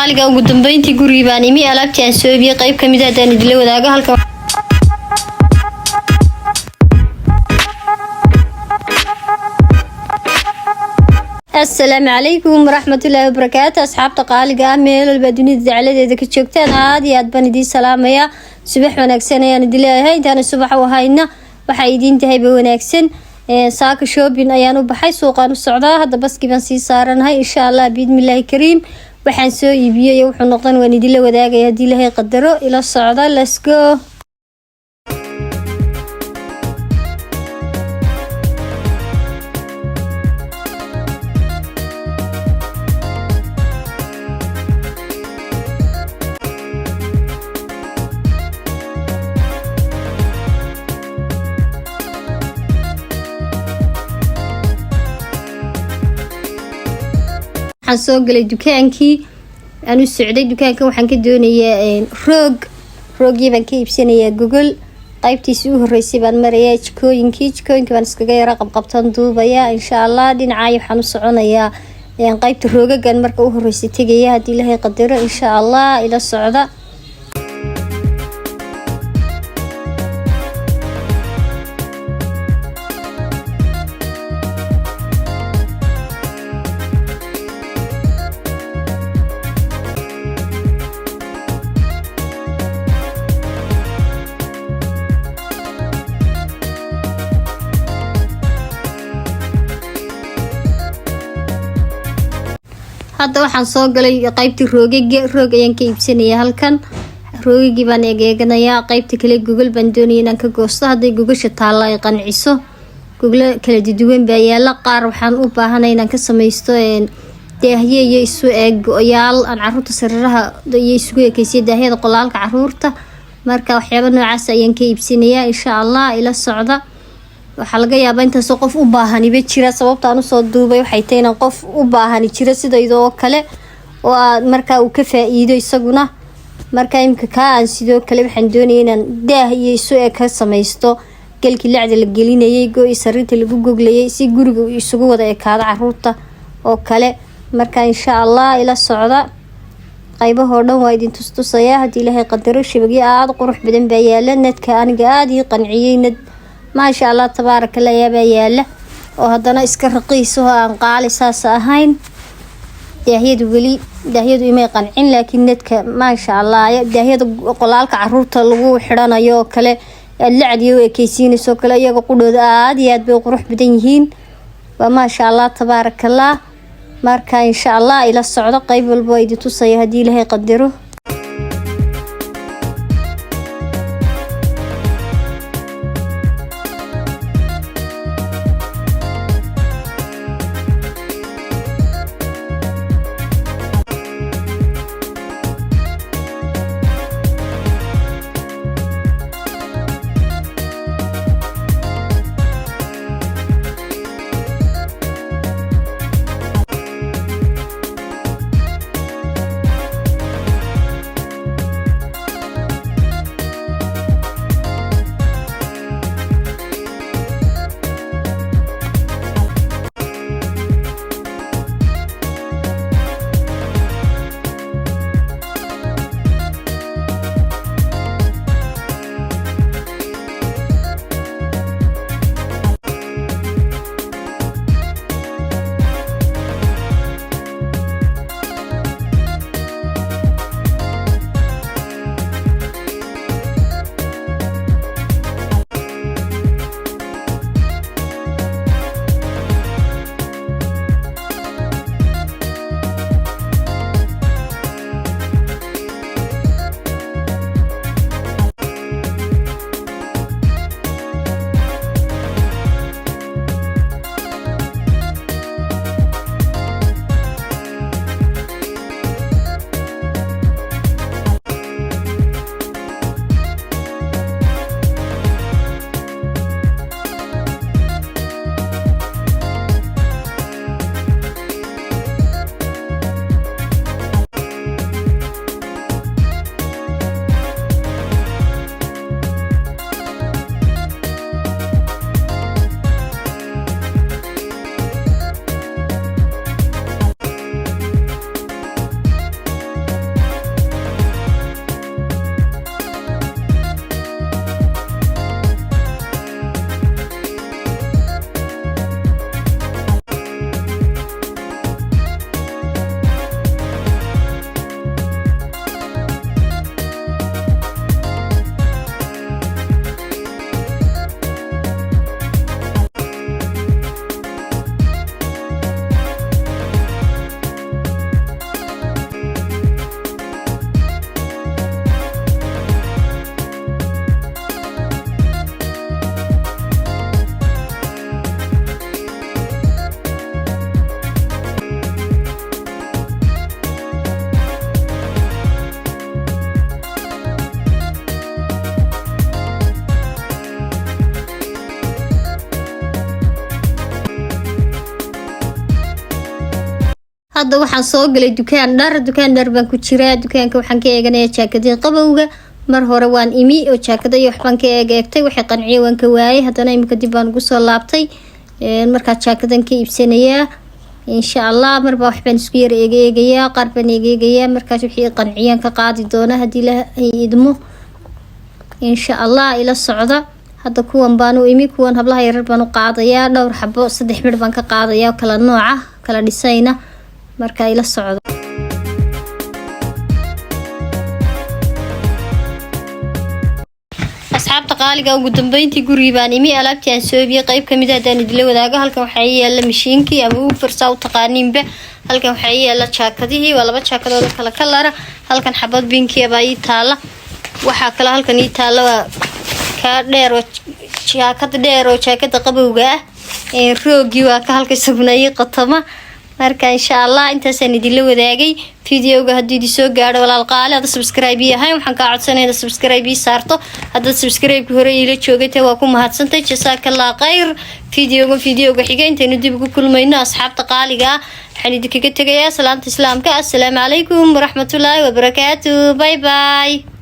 qaaliga ugu dambeyntii guriga baan imi alaabtii aan soo iibiyay qayb kamid ah hadaan idin la wadaago halka السلام عليكم ورحمة الله وبركاته أصحاب تقاليق ميل البدوني دعالة إذا كنت شوكتان عادي أدبان دي سلامية صبح وناكسن يعني دي هاي تانا صبح وهاينا وحايدين تهي بوناكسن ساك شوبين أيانو بحي سوقان السعودة هذا بس كيفان سي سارن هاي إن شاء الله بإذن الله كريم وحان سو يبيو يوحو نقطان واني دي لوداقا يدي لهي قدرو إلى السعودة let's go. waxaan soo galay dukaankii aan u socday dukaanka waxaan ka doonayaa roogii baan ka iibsanayaa gogol qaybtiisii u horeysay baan marayaa jikooyinka baan iskaga yara qabqabtan duubaya insha Allah dhinacay waxaan u soconayaa qaybta roogagan marka u horeysay tagaya hadii Ilaahay qadaro insha Allah ila socda. hadda waxaan soo galay qaybtii roog ayaan ka iibsanayaa halkan roogii baan eeganayaa qaybta kale Google baan doonayay inaan ka goosto haday Google taala ay qanciso Google kala duwan baa yaala qaar waxaan u baahanahay inaan ka sameeysto daahye iyo isu eeg oyaal aan caruurta sariraha iyo isugu ekeysay daahyada qolaalka caruurta marka waxyaabo noocaas ayaan ka iibsanayaa insha Allah ila socda. waxa laga yaabaa intaas qof u baahan iba jira sababta aan soo duubay waxay tahay in qof u baahan jira sidoo kale oo marka uu ka faa'iido isaguna marka imka ka aan sidoo kale waxaan doonayaa inaan daah iyo isu eeg ka sameeysto galkii lacag la gelinayay gooy sarinta lagu goglayay si guriga isugu wada ekaada caruurta oo kale marka insha Allah ila socda qaybaha dhan waa idin tustusaya hadii Ilaahay qadaro shabagii aad qurux badan baa yaala nadka aniga aad ii qanciyay ما شاء الله تبارك الله يا بياله وهذا اسك رقيس وان قال اساس اهين داهيد ولي داهيد ما قنعين لكن ندك ما شاء الله داهيد قلالك عروurta lagu xiranayo kale lacadiyo ay kaysiinayso kale iyaga qudhooda aad iyo aad bay qurux badan yihiin wa ma sha Allah تبارك الله marka insha Allah ila socdo qayb walba ay tusay hadii Ilaahay qadaro. hadda waxaan soo galay dukaan dhar baan ku jiraa. Dukaanka waxaan ka eeganayaa jaakadaha qabowga. mar hore waan imi oo jaakada iyo waxbaan ka eegtay waxay qanciye waan ka waayay haddana imika dib baan ugu soo laabtay markaa jaakadan ka iibsanayaa insha Allah marba waxbaan isku yar eegayaa qaar baan eegayaa markaas wixii qanciyaan ka qaadi doona hadii la idmo insha Allah ila socda hadda kuwan baan u imi kuwan hablaha yar baan u qaadayaa dhowr xabo 3 mid baan ka qaadayaa kala nooca kala dhisayna marka ila socda asxaabta qaaliga ugu dambeyntii guriga baan imi alaabtii aan soo biyay qayb kamid ah hadaan idila wadaago halkan waxa yaala mishiinkii ama uu farsaa u taqaaniinba halkan waxa yaala jaakadihii waa laba jaakadood kala kala halkan xabad binki baa ii taala waxa kala halkan ii taala ka dheer oo jaakada qabowga ah roogi waa ka halka sugnay qatama marka insha Allah intaas aan idila wadaagay fiidiyoga hadii soo gaaro walaal qaali hada subscribe yahay waxaan ka codsanayaa subscribe saarto hada subscribe hore ila joogtay waa ku mahadsantay jazakallahu khayr fiidiyoga xiga intaanu dib ugu kulmayno asxaabta qaaliga waxaan idinkaga tagayaa salaanta islaamka assalaamu calaykum waraxmatullaahi wabarakaatuh bye bye